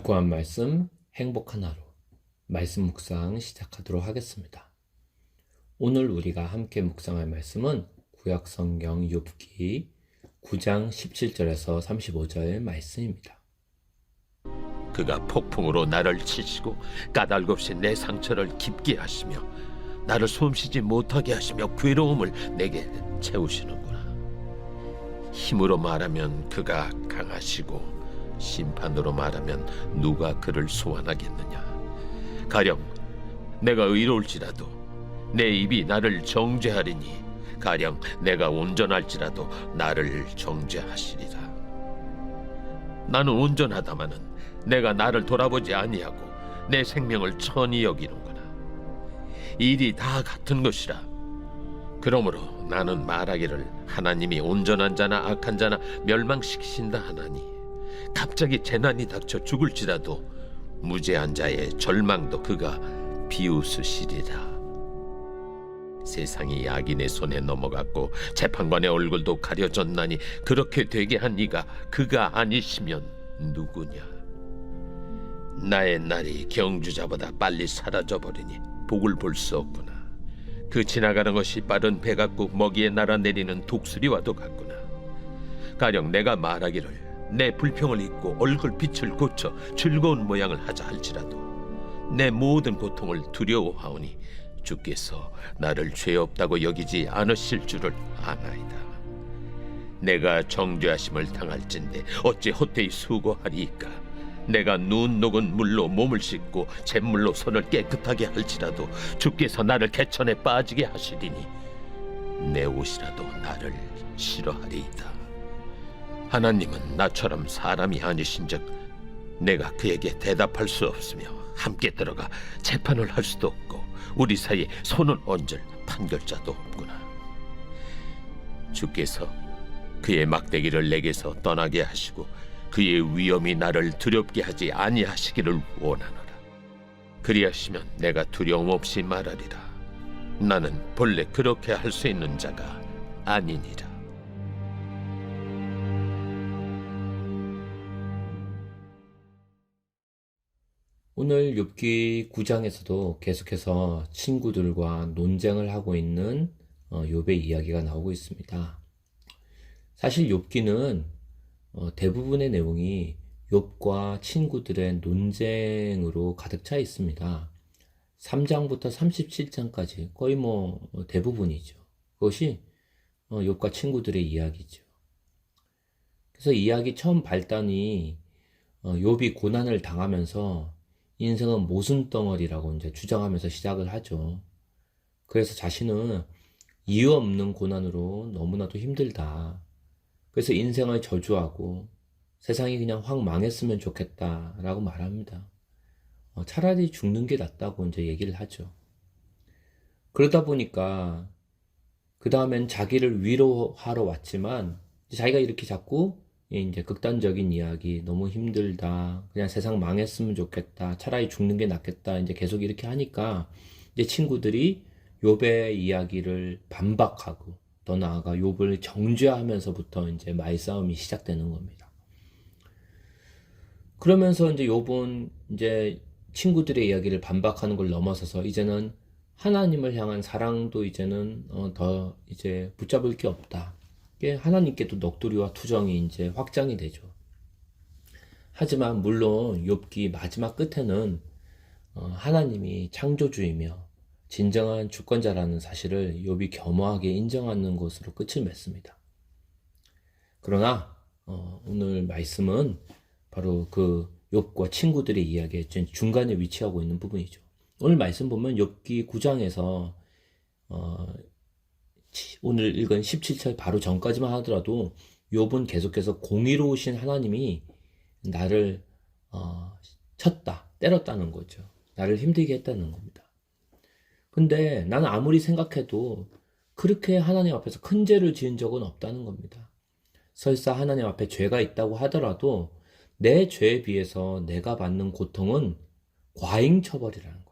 밝고 한 말씀, 행복한 하루. 말씀 묵상 시작하도록 하겠습니다. 오늘 우리가 함께 묵상할 말씀은 구약성경 욥기 9장 17절에서 35절 말씀입니다. 그가 폭풍으로 나를 치시고 까닭없이 내 상처를 깊게 하시며 나를 숨쉬지 못하게 하시며 괴로움을 내게 채우시는구나. 힘으로 말하면 그가 강하시고 심판으로 말하면 누가 그를 소환하겠느냐. 가령 내가 의로울지라도 내 입이 나를 정죄하리니 가령 내가 온전할지라도 나를 정죄하시리라. 나는 온전하다마는 내가 나를 돌아보지 아니하고 내 생명을 천히 여기는구나. 일이 다 같은 것이라. 그러므로 나는 말하기를 하나님이 온전한 자나 악한 자나 멸망시키신다 하나니 갑자기 재난이 닥쳐 죽을지라도 무죄한 자의 절망도 그가 비웃으시리라. 세상이 악인의 손에 넘어갔고 재판관의 얼굴도 가려졌나니 그렇게 되게 한 이가 그가 아니시면 누구냐. 나의 날이 경주자보다 빨리 사라져버리니 복을 볼 수 없구나. 그 지나가는 것이 빠른 배 같고 먹이에 날아내리는 독수리와도 같구나. 가령 내가 말하기를 내 불평을 잊고 얼굴빛을 고쳐 즐거운 모양을 하자 할지라도 내 모든 고통을 두려워하오니 주께서 나를 죄 없다고 여기지 않으실 줄을 아나이다. 내가 정죄하심을 당할진대 어찌 헛되이 수고하리이까. 내가 눈 녹은 물로 몸을 씻고 잿물로 손을 깨끗하게 할지라도 주께서 나를 개천에 빠지게 하시리니 내 옷이라도 나를 싫어하리이다. 하나님은 나처럼 사람이 아니신즉 내가 그에게 대답할 수 없으며 함께 들어가 재판을 할 수도 없고 우리 사이에 손을 얹을 판결자도 없구나. 주께서 그의 막대기를 내게서 떠나게 하시고 그의 위엄이 나를 두렵게 하지 아니하시기를 원하노라. 그리하시면 내가 두려움 없이 말하리라. 나는 본래 그렇게 할 수 있는 자가 아니니라. 오늘 욥기 9장에서도 계속해서 친구들과 논쟁을 하고 있는 욥의 이야기가 나오고 있습니다. 사실 욥기는 대부분의 내용이 욥과 친구들의 논쟁으로 가득 차 있습니다. 3장부터 37장까지 거의 대부분이죠. 그것이 욥과 친구들의 이야기죠. 그래서 이야기 처음 발단이 욥이 고난을 당하면서 인생은 모순덩어리라고 이제 주장하면서 시작을 하죠. 그래서 자신은 이유 없는 고난으로 너무나도 힘들다. 그래서 인생을 저주하고 세상이 그냥 확 망했으면 좋겠다라고 말합니다. 차라리 죽는 게 낫다고 이제 얘기를 하죠. 그러다 보니까 그 다음엔 자기를 위로하러 왔지만 자기가 이렇게 자꾸 이제 극단적인 이야기, 너무 힘들다, 그냥 세상 망했으면 좋겠다, 차라리 죽는 게 낫겠다, 이제 계속 이렇게 하니까 이제 친구들이 욥의 이야기를 반박하고 더 나아가 욥을 정죄하면서부터 이제 말싸움이 시작되는 겁니다. 그러면서 이제 욥은 이제 친구들의 이야기를 반박하는 걸 넘어서서 이제는 하나님을 향한 사랑도 이제는 더 이제 붙잡을 게 없다. 하나님께도 넋두리와 투정이 이제 확장이 되죠. 하지만 물론 욥기 마지막 끝에는 하나님이 창조주이며 진정한 주권자라는 사실을 욥이 겸허하게 인정하는 것으로 끝을 맺습니다. 그러나 오늘 말씀은 바로 그 욥과 친구들의 이야기의 중간에 위치하고 있는 부분이죠. 오늘 말씀 보면 욥기 9장에서 오늘 읽은 17절 바로 전까지만 하더라도 욥은 계속해서 공의로우신 하나님이 나를 쳤다, 때렸다는 거죠. 나를 힘들게 했다는 겁니다. 근데 나는 아무리 생각해도 그렇게 하나님 앞에서 큰 죄를 지은 적은 없다는 겁니다. 설사 하나님 앞에 죄가 있다고 하더라도 내 죄에 비해서 내가 받는 고통은 과잉처벌이라는 거예요.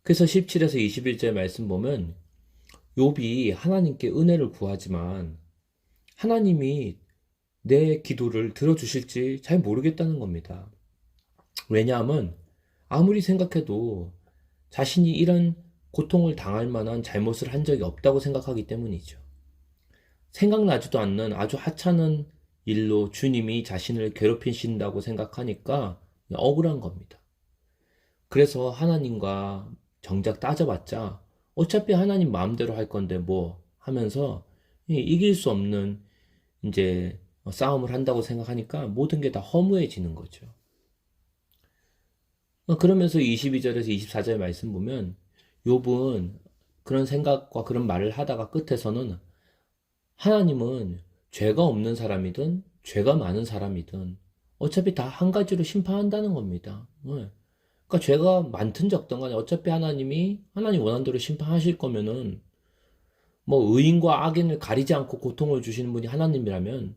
그래서 17에서 21절 말씀 보면 욥이 하나님께 은혜를 구하지만 하나님이 내 기도를 들어주실지 잘 모르겠다는 겁니다. 왜냐하면 아무리 생각해도 자신이 이런 고통을 당할 만한 잘못을 한 적이 없다고 생각하기 때문이죠. 생각나지도 않는 아주 하찮은 일로 주님이 자신을 괴롭히신다고 생각하니까 억울한 겁니다. 그래서 하나님과 정작 따져봤자 어차피 하나님 마음대로 할 건데 뭐 하면서 이길 수 없는 이제 싸움을 한다고 생각하니까 모든 게 다 허무해지는 거죠. 그러면서 22절에서 24절 말씀 보면 욥은 그런 생각과 그런 말을 하다가 끝에서는 하나님은 죄가 없는 사람이든 죄가 많은 사람이든 어차피 다 한 가지로 심판한다는 겁니다. 그러니까 죄가 많든 적든 간에 어차피 하나님 원하는 대로 심판하실 거면은 뭐 의인과 악인을 가리지 않고 고통을 주시는 분이 하나님이라면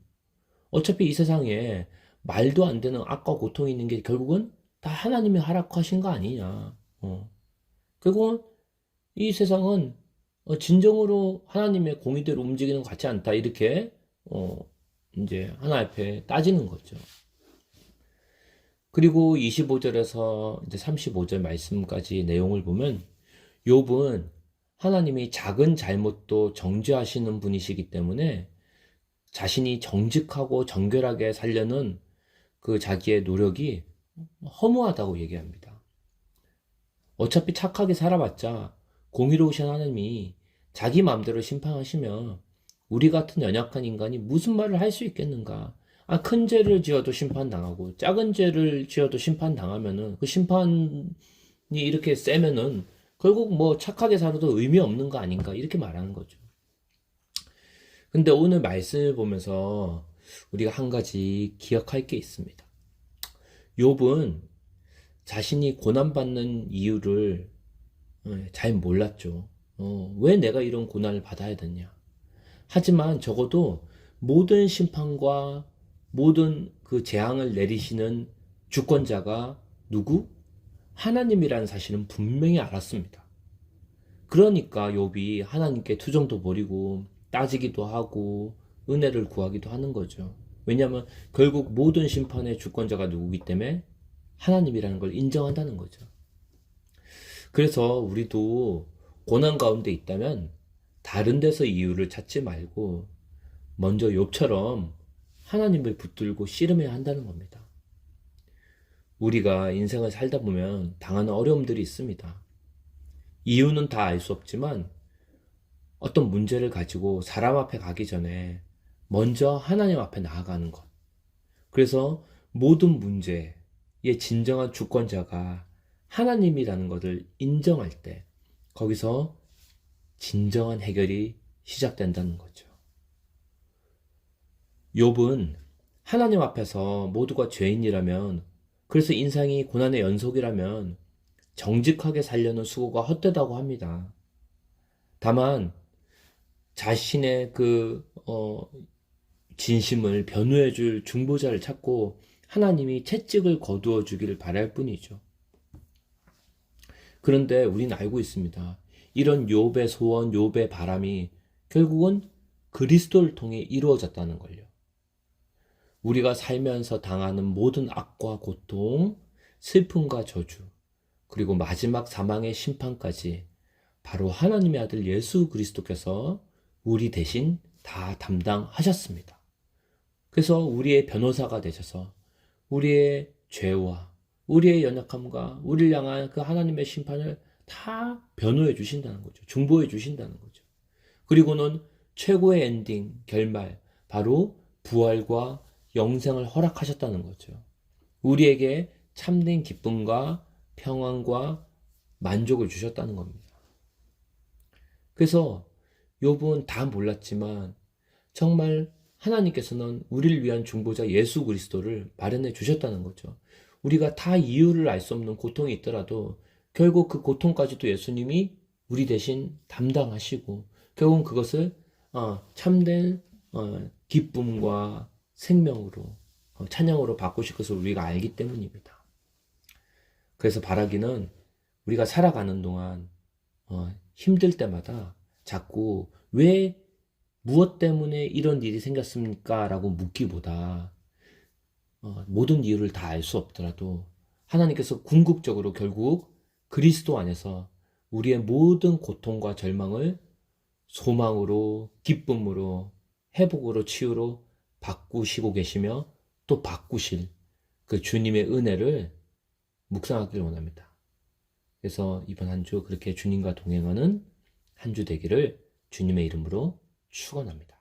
어차피 이 세상에 말도 안 되는 악과 고통이 있는 게 결국은 다 하나님이 허락하신 거 아니냐. 결국은 이 세상은 진정으로 하나님의 공의대로 움직이는 것 같지 않다. 이렇게 이제 하나 앞에 따지는 거죠. 그리고 25절에서 이제 35절 말씀까지 내용을 보면 욥은 하나님이 작은 잘못도 정죄하시는 분이시기 때문에 자신이 정직하고 정결하게 살려는 그 자기의 노력이 허무하다고 얘기합니다. 어차피 착하게 살아봤자 공의로우신 하나님이 자기 마음대로 심판하시면 우리 같은 연약한 인간이 무슨 말을 할 수 있겠는가? 큰 죄를 지어도 심판당하고 작은 죄를 지어도 심판당하면은 그 심판이 이렇게 세면은 결국 뭐 착하게 살아도 의미 없는 거 아닌가? 이렇게 말하는 거죠. 근데 오늘 말씀을 보면서 우리가 한 가지 기억할 게 있습니다. 욥은 자신이 고난받는 이유를 잘 몰랐죠. 왜 내가 이런 고난을 받아야 되냐. 하지만 적어도 모든 심판과 모든 그 재앙을 내리시는 주권자가 누구? 하나님이라는 사실은 분명히 알았습니다. 그러니까 욥이 하나님께 투정도 벌이고 따지기도 하고 은혜를 구하기도 하는 거죠. 왜냐하면 결국 모든 심판의 주권자가 누구기 때문에 하나님이라는 걸 인정한다는 거죠. 그래서 우리도 고난 가운데 있다면 다른 데서 이유를 찾지 말고 먼저 욥처럼 하나님을 붙들고 씨름해야 한다는 겁니다. 우리가 인생을 살다 보면 당하는 어려움들이 있습니다. 이유는 다 알 수 없지만 어떤 문제를 가지고 사람 앞에 가기 전에 먼저 하나님 앞에 나아가는 것. 그래서 모든 문제의 진정한 주권자가 하나님이라는 것을 인정할 때 거기서 진정한 해결이 시작된다는 거죠. 욥은 하나님 앞에서 모두가 죄인이라면, 그래서 인생이 고난의 연속이라면 정직하게 살려는 수고가 헛되다고 합니다. 다만 자신의 진심을 변호해 줄 중보자를 찾고 하나님이 채찍을 거두어 주기를 바랄 뿐이죠. 그런데 우리는 알고 있습니다. 이런 욥의 소원, 욥의 바람이 결국은 그리스도를 통해 이루어졌다는 걸요. 우리가 살면서 당하는 모든 악과 고통, 슬픔과 저주, 그리고 마지막 사망의 심판까지 바로 하나님의 아들 예수 그리스도께서 우리 대신 다 담당하셨습니다. 그래서 우리의 변호사가 되셔서 우리의 죄와 우리의 연약함과 우리를 향한 그 하나님의 심판을 다 변호해 주신다는 거죠. 중보해 주신다는 거죠. 그리고는 최고의 엔딩, 결말, 바로 부활과 영생을 허락하셨다는 거죠. 우리에게 참된 기쁨과 평안과 만족을 주셨다는 겁니다. 그래서 욥은 다 몰랐지만 정말 하나님께서는 우리를 위한 중보자 예수 그리스도를 마련해 주셨다는 거죠. 우리가 다 이유를 알 수 없는 고통이 있더라도 결국 그 고통까지도 예수님이 우리 대신 담당하시고 결국은 그것을 참된 기쁨과 생명으로 찬양으로 바꾸실 것을 우리가 알기 때문입니다. 그래서 바라기는 우리가 살아가는 동안 힘들 때마다 자꾸 왜 무엇 때문에 이런 일이 생겼습니까? 라고 묻기보다 모든 이유를 다 알 수 없더라도 하나님께서 궁극적으로 결국 그리스도 안에서 우리의 모든 고통과 절망을 소망으로, 기쁨으로, 회복으로, 치유로 바꾸시고 계시며 또 바꾸실 그 주님의 은혜를 묵상하기를 원합니다. 그래서 이번 한 주 그렇게 주님과 동행하는 한 주 되기를 주님의 이름으로 축원합니다.